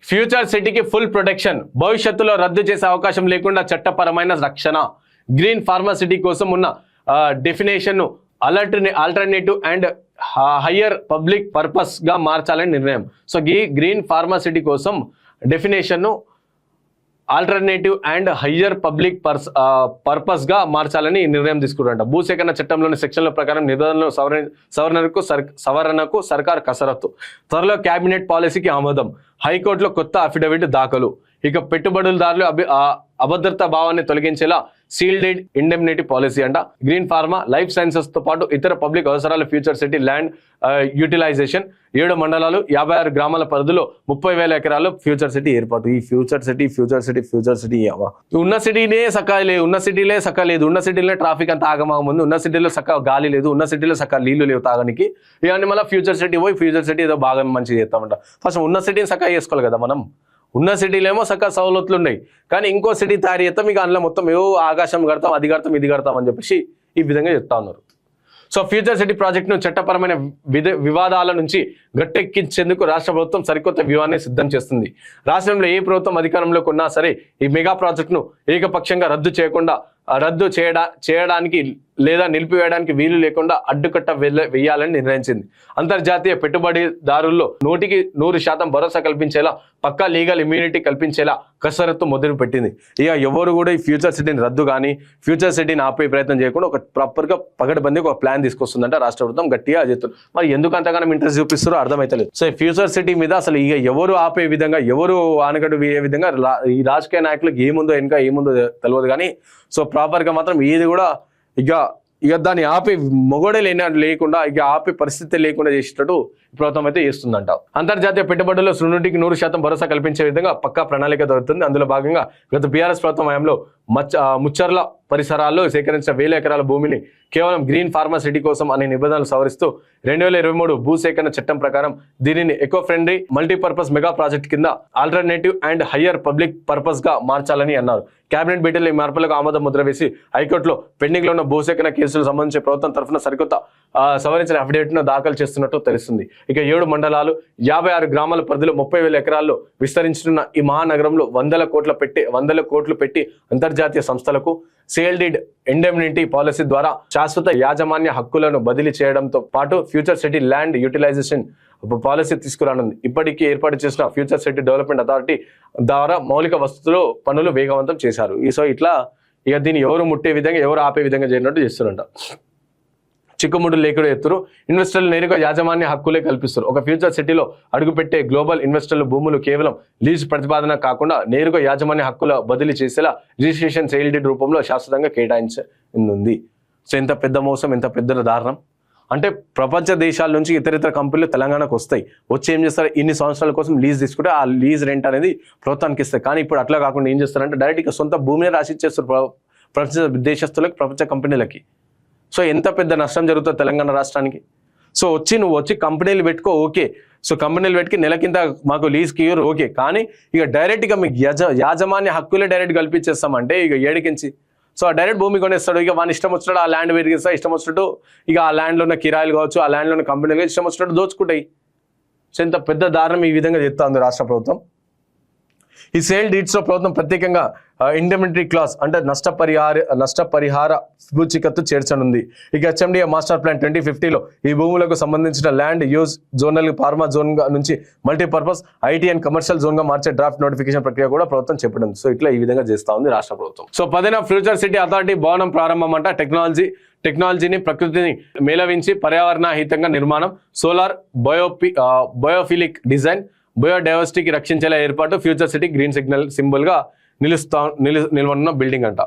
Future సిటీకి full protection, భవిష్యత్తులో రద్దు చేసే అవకాశం లేకుండా చట్టపరమైన రక్షణ. గ్రీన్ ఫార్మాసిటీ కోసం ఉన్న డెఫినేషన్ ను alternative and higher public purpose గా మార్చాలని నిర్ణయం. సో ఈ గ్రీన్ ఫార్మాసిటీ కోసం డెఫినేషన్ ను alternative and higher public purpose గా మార్చాలని నిర్ణయం తీసుకున్నారంట. భూసేకరణ చట్టంలోని సెక్షన్ల ప్రకారం నిబంధనలు సవరణకు సర్కార్ కసరత్తు. త్వరలో కేబినెట్ పాలసీకి ఆమోదం. హైకోర్టులో కొత్త అఫిడవిట్ దాఖలు. ఇక పెట్టుబడులదారులు అభద్రతా భావాన్ని తొలగించేలా సీల్డెడ్ ఇండెమ్నిటీ పాలసీ అంట. గ్రీన్ ఫార్మా, లైఫ్ సైన్సెస్ తో పాటు ఇతర పబ్లిక్ అవసరాల ఫ్యూచర్ సిటీ ల్యాండ్ యూటిలైజేషన్. 7 మండలాలు 56 గ్రామాల పరిధిలో 30,000 ఎకరాలు ఫ్యూచర్ సిటీ ఏర్పాటు. ఈ ఫ్యూచర్ సిటీ ఉన్న సిటీనే సక్కలేదు, ఉన్న సిటీలో ట్రాఫిక్ అంతా ఆగమాగం ఉంది, ఉన్న సిటీలో సక్క గాలి లేదు, ఉన్న సిటీలో సక్క నీళ్లు లేవు తాగడానికి. ఇవన్నీ మళ్ళీ ఫ్యూచర్ సిటీ పోయి ఫ్యూచర్ సిటీ ఏదో బాగా మంచిగా చేస్తామంట. ఫస్ట్ ఉన్న సిటీని సక్క చేసుకోవాలి కదా మనం. ఉన్న సిటీలో ఏమో సక్క సౌలతులు ఉన్నాయి, కానీ ఇంకో సిటీ తయారు చేస్తాం, ఇక అందులో మొత్తం ఏవో ఆకాశం కడతాం, అది కడతాం, ఇది కడతాం అని చెప్పేసి ఈ విధంగా చెప్తా ఉన్నారు. సో ఫ్యూచర్ సిటీ ప్రాజెక్టును చట్టపరమైన వివాదాల నుంచి గట్టెక్కించేందుకు రాష్ట్ర ప్రభుత్వం సరికొత్త వ్యూహాన్ని సిద్ధం చేస్తుంది. రాష్ట్రంలో ఏ ప్రభుత్వం అధికారంలోకి ఉన్నా సరే ఈ మెగా ప్రాజెక్టును ఏకపక్షంగా రద్దు చేయడానికి లేదా నిలిపివేయడానికి వీలు లేకుండా అడ్డుకట్ట వేయాలని నిర్ణయించింది. అంతర్జాతీయ పెట్టుబడిదారుల్లో 100% భరోసా కల్పించేలా, పక్కా లీగల్ ఇమ్యూనిటీ కల్పించేలా కసరత్తు మొదలుపెట్టింది. ఇక ఎవరు కూడా ఈ ఫ్యూచర్ సిటీని రద్దు కానీ ఫ్యూచర్ సిటీని ఆపే ప్రయత్నం చేయకుండా ఒక ప్రాపర్గా పగడబందీ ఒక ప్లాన్ తీసుకొస్తుందంట రాష్ట్ర ప్రభుత్వం. గట్టిగా చెప్తుంది. మరి ఎందుకు అంతగానో ఇంట్రెస్ట్ చూపిస్తారో అర్థమైతలేదు. సో ఫ్యూచర్ సిటీ మీద అసలు ఇక ఎవరు ఆపే విధంగా, ఎవరు ఆనగడ్డు వేయే విధంగా ఈ రాజకీయ నాయకులకు ఏముందో వెనుక ఏముందో తెలియదు. కానీ సో ప్రాపర్గా మాత్రం ఏది కూడా ఇక దాన్ని ఆపే మొగడే లేకుండా ఇక ఆపే పరిస్థితి లేకుండా చేసేటట్టు ప్రభుత్వం అయితే చేస్తుందంట. అంతర్జాతీయ పెట్టుబడుల్లో 100% భరోసా కల్పించే విధంగా పక్కా ప్రణాళిక దొరుకుతుంది. అందులో భాగంగా గత బీఆర్ఎస్ ప్రభుత్వం హయాంలో ముచ్చర్ల పరిసరాల్లో సేకరించిన 1000 ఎకరాల భూమిని కేవలం గ్రీన్ ఫార్మా సిటీ కోసం అనే నిబంధనలు సవరిస్తూ 2023 భూసేకరణ చట్టం ప్రకారం దీనిని eco friendly multipurpose mega project కింద alternative and higher public purpose గా మార్చాలని అన్నారు. కేబినెట్ భేటీలో ఈ మార్పులకు ఆమోదం ముద్ర వేసి హైకోర్టులో పెండింగ్ లో ఉన్న భూసేకరణ కేసులకు సంబంధించి ప్రభుత్వం తరఫున సరికొత్త సవరించిన అఫిడవిట్ ను దాఖలు చేస్తున్నట్టు తెలుస్తుంది. ఇక 7 మండలాలు 56 గ్రామాల పరిధిలో 30,000 ఎకరాల్లో విస్తరించిన ఈ మహానగరంలో 100 కోట్లు పెట్టి అంతర్జాతీయ సంస్థలకు సీల్డెడ్ ఇండెమ్నిటీ పాలసీ ద్వారా శాశ్వత యాజమాన్య హక్కులను బదిలీ చేయడంతో పాటు future city land utilisation policy తీసుకురానుంది. ఇప్పటికీ ఏర్పాటు చేసిన ఫ్యూచర్ సిటీ డెవలప్మెంట్ అథారిటీ ద్వారా మౌలిక వసతులు పనులు వేగవంతం చేశారు. సో ఇట్లా ఇక దీన్ని ఎవరు ముట్టే విధంగా, ఎవరు ఆపే విధంగా చేయనట్టు చేస్తున్నట్ట. చిక్కుముడు లేకుండా ఎత్తురు. ఇన్వెస్టర్లు నేరుగా యాజమాన్య హక్కులే కల్పిస్తారు. ఒక ఫ్యూచర్ సిటీలో అడుగుపెట్టే గ్లోబల్ ఇన్వెస్టర్లు భూములు కేవలం లీజ్ ప్రతిపాదన కాకుండా నేరుగా యాజమాన్య హక్కుల బదిలీ చేసేలా రిజిస్ట్రేషన్ సేల్డెడ్ రూపంలో శాశ్వతంగా కేటాయించనుంది. సో ఎంత పెద్ద మోసం, ఎంత పెద్ద దారుణం. అంటే ప్రపంచ దేశాల నుంచి ఇతర కంపెనీలు తెలంగాణకు వస్తాయి, వచ్చి ఏం చేస్తారు, ఇన్ని సంవత్సరాల కోసం లీజ్ తీసుకుంటే ఆ లీజ్ రెంట్ అనేది ప్రభుత్వానికి ఇస్తాయి. కానీ ఇప్పుడు అట్లా కాకుండా ఏం చేస్తారంటే డైరెక్ట్గా సొంత భూమిని రాసిచ్చేస్తారు ప్రపంచ దేశస్తులకు, ప్రపంచ కంపెనీలకి. సో ఎంత పెద్ద నష్టం జరుగుతుంది తెలంగాణ రాష్ట్రానికి. సో నువ్వు వచ్చి కంపెనీలు పెట్టుకో, ఓకే. సో కంపెనీలు పెట్టుకు నెల కింద మాకు లీజ్కి ఇవ్వరు, ఓకే. కానీ ఇక డైరెక్ట్గా మీకు యాజమాన్య హక్కులే డైరెక్ట్ కల్పించేస్తామంటే ఇక ఏడికించి సో ఆ డైరెక్ట్ భూమి కొనేస్తాడు. ఇక వాని ఇష్టం వచ్చినట్టు ఆ ల్యాండ్ పెరిగిస్తా, ఇష్టం వచ్చినట్టు ఇక ఆ ల్యాండ్లో ఉన్న కిరాయిలు కావచ్చు, ఆ ల్యాండ్లో ఉన్న కంపెనీలు ఇష్టం వచ్చినట్టు దోచుకుంటాయి. సో ఇంత పెద్ద దారుణం ఈ విధంగా చెప్తా రాష్ట్ర ప్రభుత్వం. ఈ సేల్ డీడ్స్ లో ప్రభుత్వం ప్రత్యేకంగా ఇండెమ్నిటీ క్లాస్ అంటే నష్టపరిహార సూచికత్తు చేర్చనుంది. ఇక హెచ్ఎండిఏ మాస్టర్ ప్లాన్ 2050లో ఈ భూములకు సంబంధించిన land use zonal pharma zone నుంచి multipurpose IT and commercial zone గా మార్చే డ్రాఫ్ట్ నోటిఫికేషన్ ప్రక్రియ కూడా ప్రభుత్వం చెప్పడం. సో ఇట్లా ఈ విధంగా చేస్తా ఉంది రాష్ట్ర ప్రభుత్వం. సో 10న ఫ్యూచర్ సిటీ అథారిటీ భవనం ప్రారంభం అంట. టెక్నాలజీని ప్రకృతిని మేళవించి పర్యావరణహితంగా నిర్మాణం, సోలార్ బయోఫిలిక్ డిజైన్, బయోడైవర్సిటీకి రక్షించేలా ఏర్పాటు, future city green signal symbol గా నిలువనున్న బిల్డింగ్ అంట.